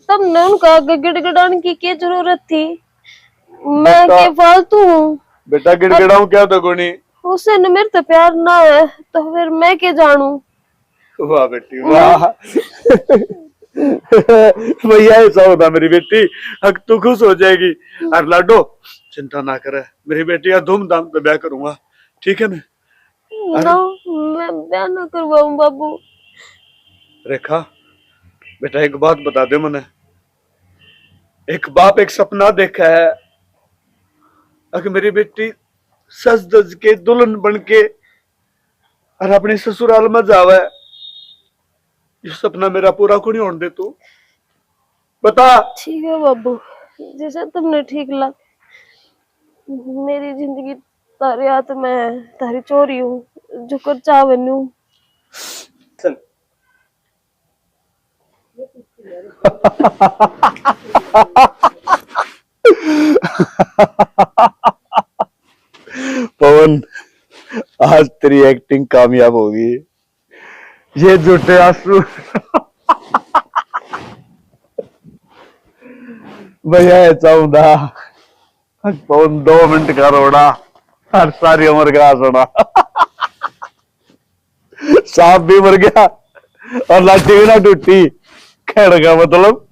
तुमने उनका आगे गिड़गिड़ाने की क्या जरूरत थी? मैं बेटा- के फालतू हूँ? बेटा गिड़गिड़ाऊं क्या तो कोनी। उससे न मेरे तो प्यार ना है तो फिर मैं क्या जानू? वाह बेटी वाह भैया ऐसा होता मेरी बेटी, अब तू खुश हो जाएगी। और लाडो चिंता ना करे, मेरी बेटी का धूमधाम से ब्याह करूंगा, ठीक है ना? ना मैं ब्याह ना करवाऊं बाबू। रेखा बेटा एक बात बता दे, मैंने एक बाप एक सपना देखा है, अगर मेरी बेटी सज धज के दुल्हन बन के और अपने ससुराल में जावे, ये सपना मेरा पूरा को नहीं होने दे तू बता। ठीक है बाबू, जैसा तुमने ठीक लगा। मेरी जिंदगी तारे हाथ में है, तारी चोरी हूँ, जो कर चाह बनू। पवन आज तेरी एक्टिंग कामयाब होगी, ये झूठे आंसू भैया चाहूंगा पवन 2 मिनट का रोना और सारी उम्र का हंसना। सांप भी मर गया और लाठी भी ना टूटी, कहने का मतलब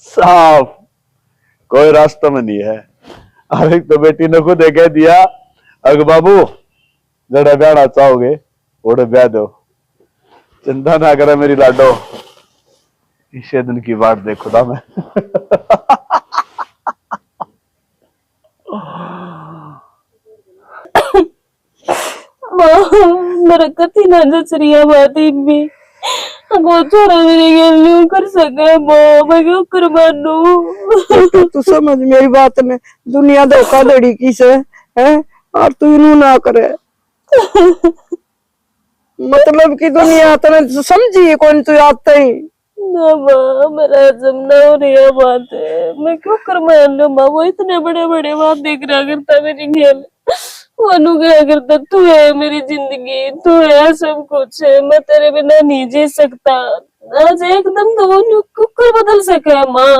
साफ कोई रास्ता में नहीं है। और एक तो बेटी ने खुद कह दिया अग बाबू जड़ा ब्याह चाहोगे ओढ़े ब्याह दो, चिंता ना करे मेरी लाडो, इसे दिन की बात देख खुदा मैं। मेरा कति ना जचरिया बात इनमें, वो छोरा मेरे गेल नहीं कर सके, मैं क्यों कर मानू? तू समझ मेरी बात ने, दुनिया धोखाधड़ी की से है और तू इनू ना करे। मतलब की दुनिया तने समझी कौन तू आता ही ना माँ, मेरा हजम ना हो रही है बात है, मैं क्यों कर मान लूं माँ? वो इतने बड़े बड़े बात देख रहा करता मेरी गेल, वनु क्या करता, तू है मेरी जिंदगी, तू है सब कुछ है, मैं तेरे बिना नहीं जी सकता। आज एकदम तो वो कुकर बदल सका माँ,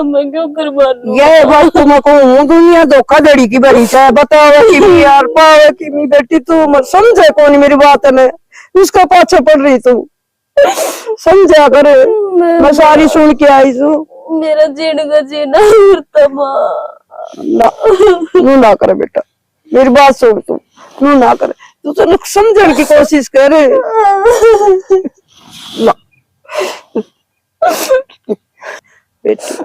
मैं क्यों कर मानूं? ये बात तुम कहूँ, दुनिया धोखाधड़ी की भरी है। बतावे कि मी यार पावे कि मी बेटी, तू मत समझे कौन मेरी बात ने, उसका पाछे पड़ रही तू समझा करे। मैं सारी सुन के आई तू मेरा जीने का जीना उड़ता माँ। ना नू ना करे बेटा, मेरी बात सुन, तू नू ना करे, तू तो समझने की कोशिश करे ना बेटी।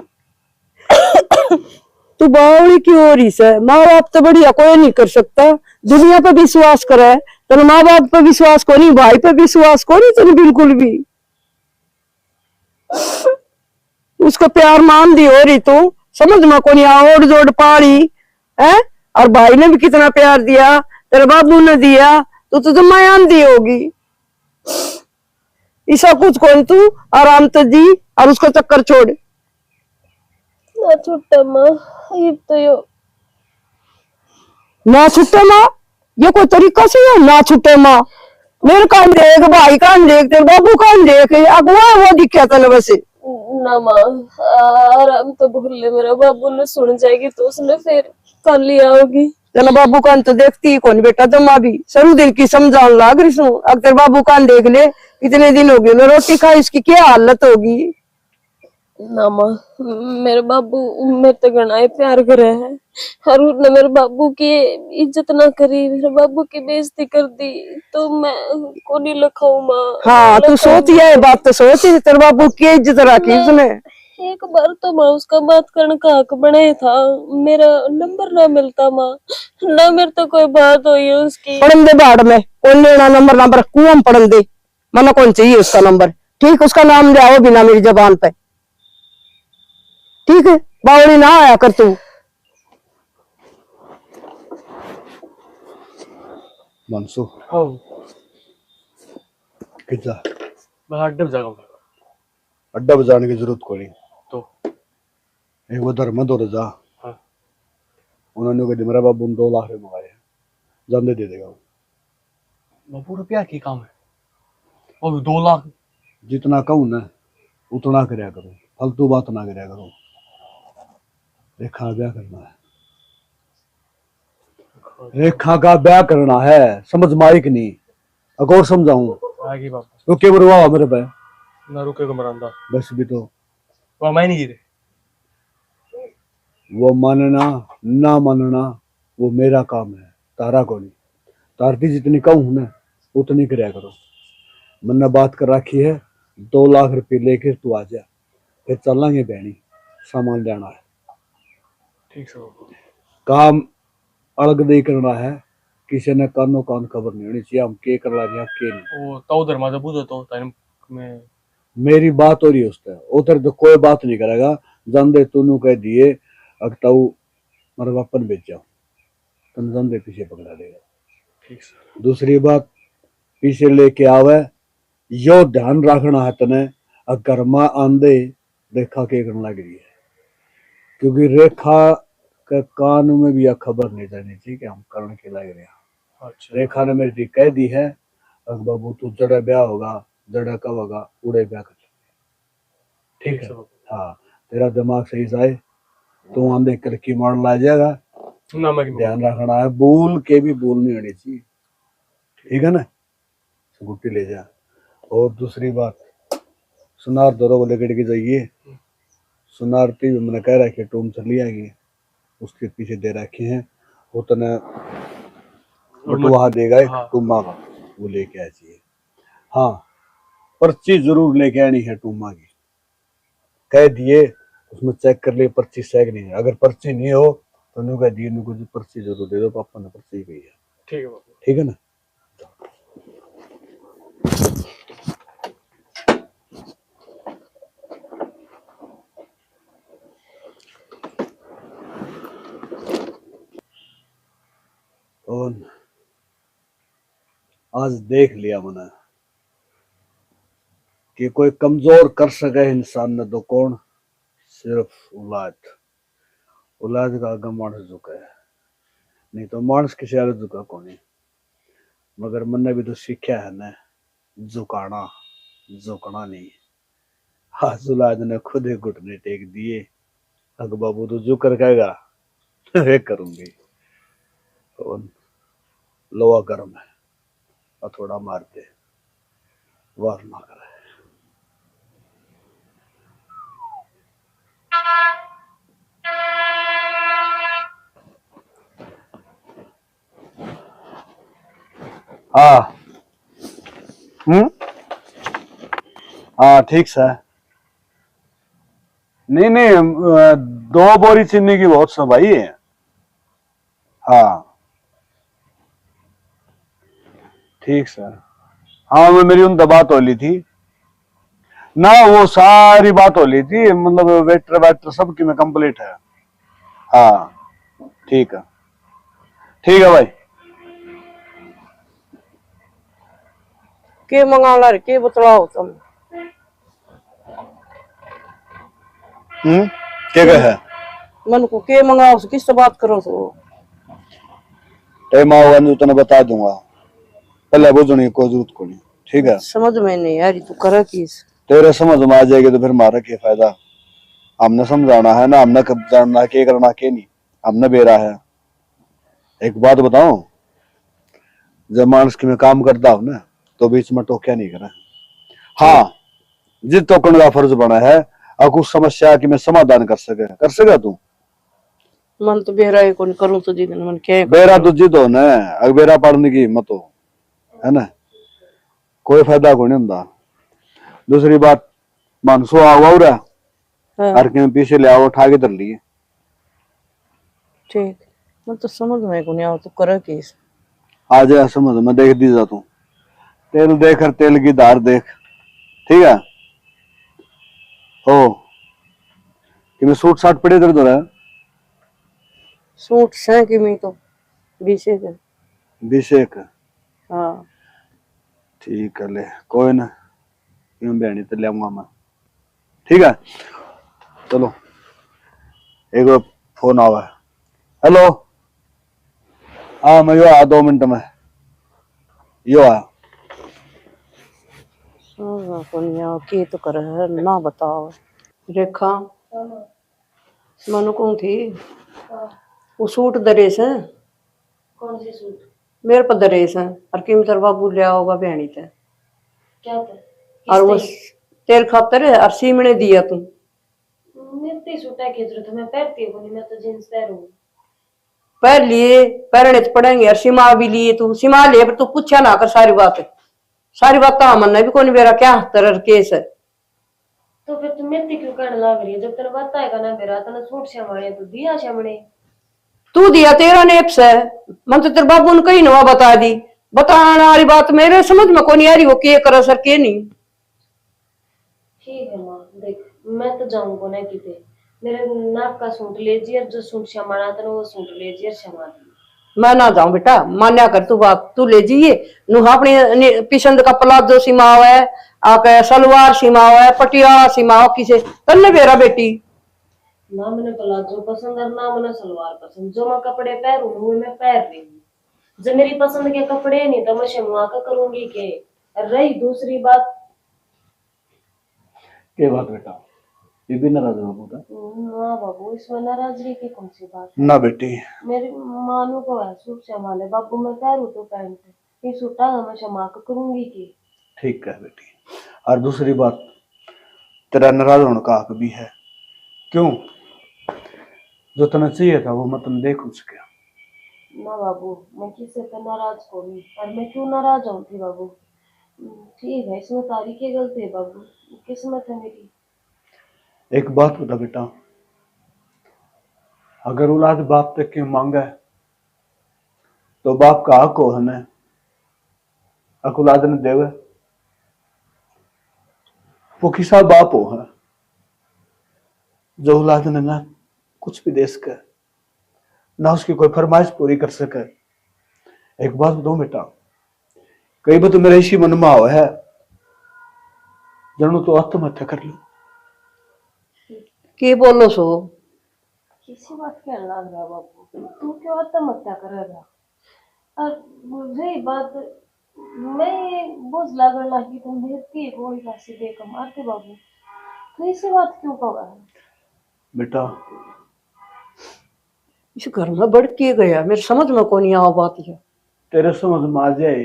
तू बावड़ी की हो रही से, माँ बाप तो बढ़िया कोई नहीं कर सकता, दुनिया पे विश्वास करे तेरे माँ बाप पे विश्वास को नहीं, भाई पे विश्वास को नहीं तेरे बिल्कुल भी। उसको प्यार मान दी हो रही तू समझ में को नहीं, ओढ़ जोड़ पाली है, और भाई ने भी कितना प्यार दिया, तेरे बाबू ने दिया, तो मायान दी होगी। ऐसा कुछ कौन, तू आराम तो जी और उसको चक्कर छोड़ ना छुट्टा माँ, ये तो यो ना छुट्टे माँ, ये कोई तरीका से है ना छुट्टे माँ? मेरे कान देख, भाई कान देख, तेरे बाबू कान देख, अगवा वो दिखा तने वैसे ना माँ, आराम तो बोल ले, मेरा बाबू ने सुन जाएगी तो उसने फिर कल ही आओगी। तेरा बाबू कान तो देखती ही कौन बेटा, जमा भी शुरू दिन की समझान लाग रही हूँ। अब तेरे बाबू कान देख ले, इतने दिन हो गए मैं रोटी खाई, इसकी क्या हालत होगी। ना माँ, मेरे बाबू मेरे तो घना ही प्यार करे है, और उसने मेरे बाबू की इज्जत ना करी, मेरे बाबू की बेइज्जती कर दी तो मैं को नहीं लखाऊ माँ। हाँ तू सोच, ये बात तो सोच, तेरे बाबू की इज्जत रखी उसने। एक बार तो माँ उसका बात करने का हक बने था, मेरा नंबर ना मिलता माँ, ना मेरे तो कोई बात हुई है उसकी। पढ़न दे बाढ़ में, कौन लेना नंबर, नंबर कुआं पढ़न दे, मना कौन चाहिए उसका नंबर। ठीक, उसका नाम ले आओ बिना मेरी जबान पे, ठीक है। बावड़ी ना आया कर तू। मनसू हाँ कितना मैं अड्डे पे जाऊंगा। अड्डा बजाने की जरूरत कोई नहीं। तो एक वो धर्म दो रजा, हाँ उन्होंने कहा मेरा बाबू 2 लाख रुपए मंगाए हैं, जानते दे देगा वो। बाबू रुपया की काम है, और 2 लाख। जितना कहूँ ना उतना करया करो, फालतू बात ना करया करो। रेखा ब्याह करना है, रेखा का ब्याह करना है, समझ माइक नहीं अगौर समझाऊं आगे बाबू तो के बरवा मेरे पे ना रुकेगा मरांदा, बस भी तो वह मैं नहीं गिरे। वो मानना ना मानना वो मेरा काम है, तारा को नहीं। तारती जितनी कहूँ ना उतनी करया करो। मैंने बात कर रखी है, 2 लाख रुपए लेकर तू आ जा, फिर चलेंगे बहनी, सामान लेना है। ठीक है बाबू। काम अलग नहीं करना है, किसी ने कानो कान खबर नहीं होनी चाहिए हम के कर रहे हैं के नहीं। वो तो उधर माता बुझो तो टाइम में मेरी बात हो रही है उससे, उधर तो कोई बात नहीं करेगा। जंदे तूनू कह दिए अगताऊ मेरे बापन बेच जाओ, तुम जंदे पीछे पकड़ा देगा। ठीक सर। दूसरी बात, पीछे लेके आवे यो ध्यान रखना है तने, अगर माँ आंदे रेखा के करने लग रही है, क्योंकि रेखा के कान में भी यह खबर नहीं जानी चाहिए कि हम करने के लग रहे हैं। अच्छा रेखा ने मेरी कह दी है अगर बाबू तू जड़ा ब्याह होगा, जड़ा कब होगा उड़े ब्याह कर, ठीक है। हाँ तेरा दिमाग सही जाए तू आंधे करकी मार ला जाएगा, ना मैं ध्यान रखना है, भूल के भी भूल नहीं होनी चाहिए, ठीक है ना। गुट्टी ले जा। और दूसरी बात, सुनार दोनों को लेकर के जाइए, सुनारती भी मैंने कह रहा है कि टूम चली आएगी, उसके पीछे दे रखे हैं, वो तने बटुआ देगा एक टूमा का, वो लेके आ चाहिए। हाँ पर्ची जरूर लेके आनी है टूमा की, कह दिए उसमें चेक कर लिए पर्ची सही नहीं है, अगर पर्ची नहीं हो तो नु कह दिए नु कुछ पर्ची जरूर दे दो, पापा ने पर्ची गई है, ठीक है बाबू। ठीक है ना। और आज देख लिया मैंने कि कोई कमजोर कर सके इंसान ने तो कौन, सिर्फ औलाद। औलाद का आगे मानस झुका है, नहीं तो मानस किसी आगे झुका कौन है। मगर मैंने भी तो सीखा है ना, झुकाना झुकना नहीं। आज औलाद ने खुद ही घुटने टेक दिए, अग बाबू तो जो कर कहेगा वे करूंगी। और लोहा गर्म है, थोड़ा मारते वार ना करे। हाँ हाँ ठीक है। नहीं नहीं 2 बोरी चीनी की बहुत सब आई है। हाँ ठीक सर। हाँ मैं मेरी उनसे बात हो ली थी ना, वो सारी बात हो ली थी, मतलब वेटर वेटर सब की में कंप्लीट है। हाँ ठीक है भाई। के मंगा ला के बतलाओ तुम। क्या कहे मन को के मंगाओ, किससे बात करो तो टाइम आओगा तो तने बता दूंगा, पहले बुझने की कोई जरूरत को नहीं, ठीक है। समझ में नहीं यार, तू करे किस तेरे समझ में आ जाएगी तो फिर हमारा क्या फायदा। हमने समझाना है ना, हमने कब जानना के करना के नहीं, हमने बेरा है। एक बात बताऊं, जब मानस की मैं काम करता हूं ना तो बीच में टोक्या नहीं करा। हाँ, जिस टोकन का फर्ज बना है और कुछ समस्या की मैं समाधान कर सके तू। मन तो बेरा ही कौन करूं तो जी मन क्या बेरा तो जिद हो ना, अगर बेरा पड़ने की हिम्मत हो, है ना, कोई फायदा को नहीं होता। दूसरी बात, मानसो आओ रहा हाँ, हर के पीछे ले आओ, उठा के धर लिए। ठीक। मन तो समझ में को नहीं आओ तो करे किस। आ जाए समझ में, देख दी जा तू, तेल देख और तेल की धार देख, ठीक है। हो कि मैं सूट साट पड़े इधर उधर है। सूट से कि मैं तो 20 के। 20 हाँ ठीक है, ले कोई ना, क्यों बहनी तो ले आऊंगा मैं, ठीक है। चलो एक बार फोन आवा है। हेलो, हाँ मैं यो आया 2 मिनट में, यो आया। समझ को नहीं आओ के तो करे है ना बताओ। रेखा मनु कौन थी वो सूट दरेस है। कौन सी सूट? मेरे पर दरेस है और कीमतर बाबू लिया होगा बहनी ते क्या था? और वो तेल खातर है और सीमने दिया तुम। मेरे सूटा की जरूरत है, मैं पहनती हूँ नहीं, मैं तो जींस पहनूं। पहन लिए पहनने तो पड़ेंगे और सीमा भी लिए तू सीमा लिए पर तू पूछा ना कर सारी बात तो मन भी कौन मेरा क्या तरह केस है। तो फिर तुम मेहंदी क्यों करने लग रही है? जब तेरा बात आएगा ना मेरा तो ना सूट श्यामणे तो दिया श्यामणे। तू दिया तेरा नेप्स है मन तो तेरे बाबू ने कही ना बता दी। बताने वाली बात मेरे समझ में कौन आ रही वो के करे सर के नहीं। ठीक है माँ, देख मैं तो जाऊंगा ना किते, मेरे नाप का सूट ले जी और जो सूट श्यामणा था ना वो सूट ले जी और श्यामा दी। मैं ना जाऊं बेटा मान्या कर तू बात तू ले जाइए नु अपनी पसंद का प्लाजो सिमाओ है आके सलवार सिमाओ है पटियाला सिमाओ किसे तन्ने बेरा बेटी। ना मैंने प्लाजो पसंद और ना मैंने सलवार पसंद, जो मैं कपड़े पहनूं वो मैं पहन रही हूँ। जब मेरी पसंद के कपड़े नहीं तो मैं शमुआ का करूंगी के। रही दूसरी बात, क्या बात बेटा, ये भी नाराज हो बेटा? ना बाबू इसमें नाराजगी की कौन सी बात है? ना बेटी, मेरी मानू को है सूट संभाले बाबू, मैं पहरू तो पहनते ये सूटा मैं शमा का करूंगी की। ठीक है बेटी। और दूसरी बात, तेरा नाराज होने का हक भी है, क्यों, जो तने चाहिए था वो मैं तने दे कुछ क्या। ना बाबू मैं किसी पे नाराज को नहीं, और मैं क्यों नाराज हूँ थी बाबू? ठीक है इसमें तारीख की गलती है बाबू, किस्मत है मेरी। एक बात बता बेटा, अगर औलाद बाप तक की मांगा है तो बाप का हक हो हमें औलाद ने देवे। वो किसा बाप हो है जो औलाद ने ना कुछ भी दे सके ना उसकी कोई फरमाइश पूरी कर सके। एक बात बताऊं बेटा, कई बार तो मेरे इसी मन में आवा है जनू तो आत्महत्या कर लो। की बोलो सो किसी बात क्या लग रहा बाबू, तू क्यों आत्महत्या करेगा? और रही बात, मैं बोझ लागल लगी तुम भेजती है गोली फांसी दे कर मारते बाबू, तो इसी बात क्यों कहा है? बेटा इस घर में बढ़ के गया मेरे समझ में कौन नहीं आओ बात है। तेरे समझ में आ जाए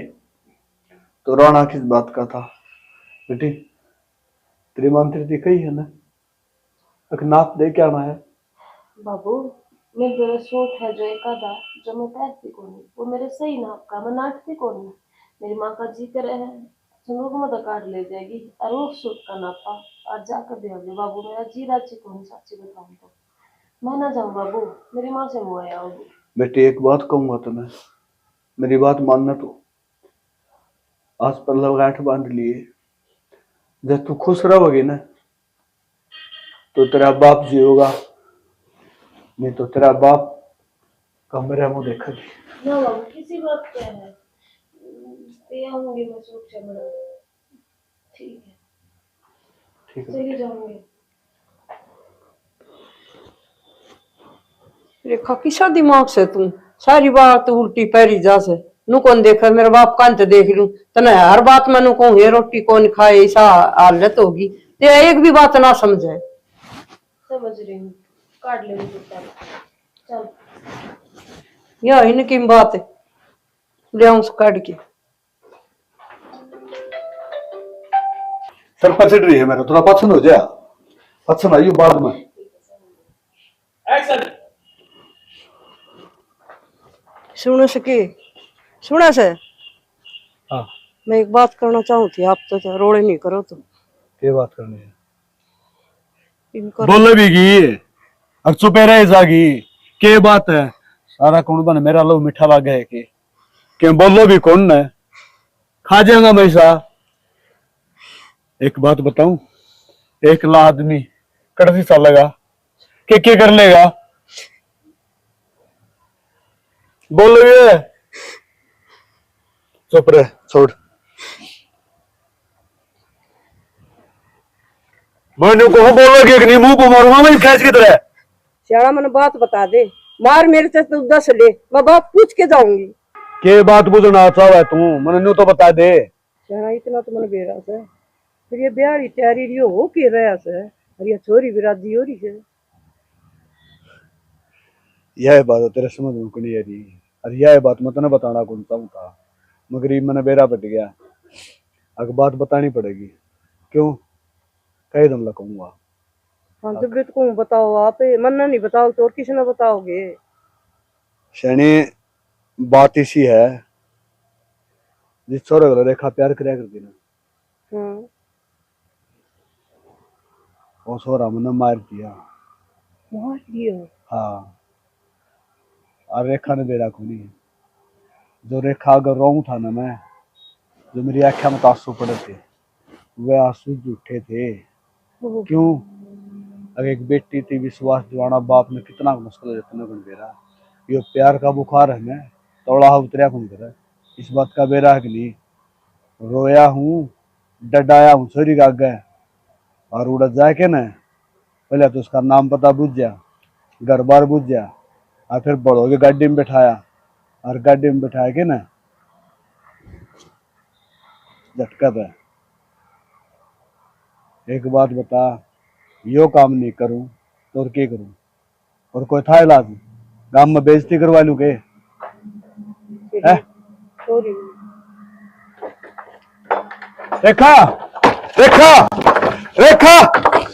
तो रोना किस बात का था बेटी। तेरी मंत्री कही है ना, एक नाप दे के आना है। बाबू मेरे जो सूट है जो एक आधा जो मैं पहनती को नहीं वो मेरे सही नाप का, मैं नाटती को नहीं। मेरी माँ का जी करे है सुनो को मत काट ले जाएगी और वो सूट का नापा और जाकर दे दे बाबू, मेरा जी राजी को नहीं सच्ची बताऊं तो मैं ना जाऊँ बाबू, मेरी माँ से मुँह आओगी। बेटी एक बात कहूंगा तुम्हें, मेरी बात मानना तू। आज पल्लव गांठ बांध लिए, जब तू खुश रहोगी ना तो तेरा बाप जियोगा, नहीं तो तेरा बाप कमरे मुंह देखेगी। ना बाबू किसी बात क्या है, ते आऊंगी मैं सूट से बना। ठीक है ठीक है चली जाऊंगी। रेखा किसा दिमाग से तू सारी बात उल्टी पैरी जा से नू कौन देखा मेरे बाप कान तो देख लू तने हर बात में नू कहूं ये रोटी कौन खाए ऐसा हालत होगी ते एक भी बात ना समझे। समझ रही हूँ, काट ले चल। यह इनकी बात है, ले आऊं काट के। सर पचड़ रही है मेरा, थोड़ा पसंद हो जाए, पसंद आई बाद में। सुनो सके, सुना से हाँ मैं एक बात करना चाहूँ थी, आप तो रोड़े नहीं करो तो। क्या बात करनी है? इनको बोले भी की अब चुपे रहे जागी, के बात है? सारा कौन बन मेरा लो मीठा लागे है कि क्यों बोलो भी कौन है? खा जाएगा मैसा। एक बात बताऊं, एक ला आदमी कड़सी सा लगा के कर लेगा? बोलो ये चुप रहे, छोड़। मैंने को बोलोगे कि नहीं, मुंह को मारूंगा मैं खींच की तरह। श्याणा मन बात बता दे, मार मेरे से तू 10 ले, मैं बात पूछ के जाऊंगी। के बात बुझना चाहे तू, मैंने न्यू तो बता दे। श्याणा इतना तो मन बेरा से फिर ये ब्याह की तैयारी रियो हो के रहा से, और ये छोरी भी राजी हो रही है। यह बात है तेरे समझ में नहीं आ रही, और यह बात मैं तने बताना कौन सा था, मगर ये मैंने बेरा पट गया। अगर बात बतानी पड़ेगी, क्यों कई दम लगूंगा। हाँ तो भी तो बताओ आप, मन नहीं बताओ तो और किसी ने बताओगे? शैनी बात इसी है, जिस छोरे को रेखा प्यार कराया करती ना, हाँ वो छोरा मैंने मार दिया। मार दिया? हाँ, और रेखा ने बेरा को नहीं। जो रेखा अगर रोऊं था ना मैं, जो मेरी आंखों में आंसू पड़े थे, वे आंसू झूठे थे। क्यों? अगर एक बेटी थी विश्वास दिवाना, बाप ने कितना मुश्किल जितना बन बेरा, ये प्यार का बुखार है मैं तोड़ा उतरिया कौन करे, इस बात का बेरा है कि नहीं। रोया हूँ, डडाया हूँ छोरी का आगे, और उड़ जाके ना पहले तो उसका नाम पता बुझ जा, घर बार बुझ जा, और फिर बड़ों के गाड़ी में बैठाया, और गाड़ी में बैठा के ना झटका था। एक बात बता, यो काम नहीं करूं तो और क्या करूं? और कोई था इलाज? गांव में बेइज्जती करवा लूं के? सॉरी। रेखा, रेखा, रेखा,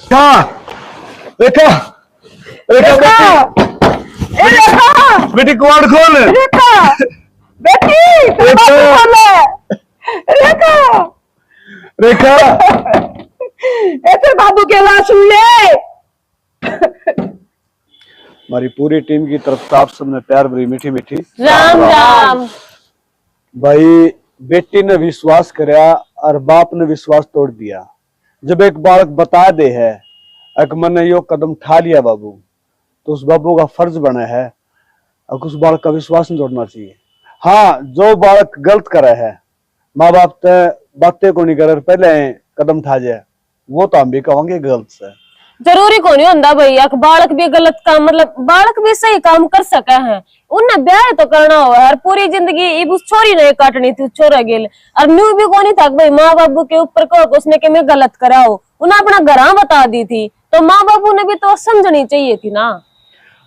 कहाँ? रेखा, रेखा, बेटी, बेटी कुआड़ खोल। रेखा, बेटी, रेखा, रेखा, ऐसे बाबू के आवाज सुन ले। हमारी पूरी टीम की तरफ से आप सबने प्यार भरी मीठी मीठी राम राम। भाई। बेटी ने विश्वास कराया और बाप ने विश्वास तोड़ दिया। जब एक बालक बता दे है कि मैंने यो कदम उठा लिया बाबू, तो उस बाबू का फर्ज बना है और उस बालक का विश्वास नहीं तोड़ना चाहिए। हाँ, जो बालक गलत करे है, माँ बाप बातें को नहीं करे पहले कदम उठा जाए, वो तो हम भी कहेंगे गलत से। जरूरी को नहीं होता भैया, बालक भी गलत काम, मतलब बालक भी सही काम कर सका है। उन्हें ब्याह तो करना हो यार, पूरी जिंदगी इब उस छोरी ने काटनी थी, छोरा गेल और न्यू भी को नहीं था भाई माँ बाबू के ऊपर को उसने के मैं गलत करा हो, उन्हें अपना घर बता दी थी, तो माँ बाबू ने भी तो समझनी चाहिए थी ना।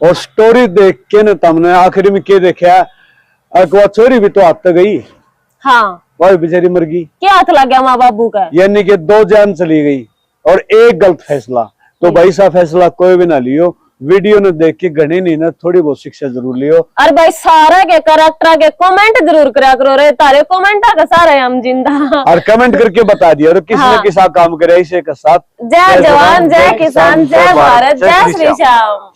और स्टोरी देख के ना तुमने आखिर में क्या देखा, वो छोरी भी तो हाथ तक गई। हाँ, वही बेचारी मर गई। क्या हाथ लग गया माँ बाबू का? यानी कि 2 जान चली गई और एक गलत फैसला। तो भाई सा फैसला कोई भी ना लियो, वीडियो ने देख के घनी नहीं ना थोड़ी बहुत शिक्षा जरूर लियो। अरे भाई सारा के करैक्टर के कमेंट जरूर करा करो रे, तारे कमेंट का सारा हम जिंदा। और कमेंट करके बता दिया और किसी न किसी काम करे इसे के साथ। जय जवान, जय किसान, जय भारत, जय श्री श्याम।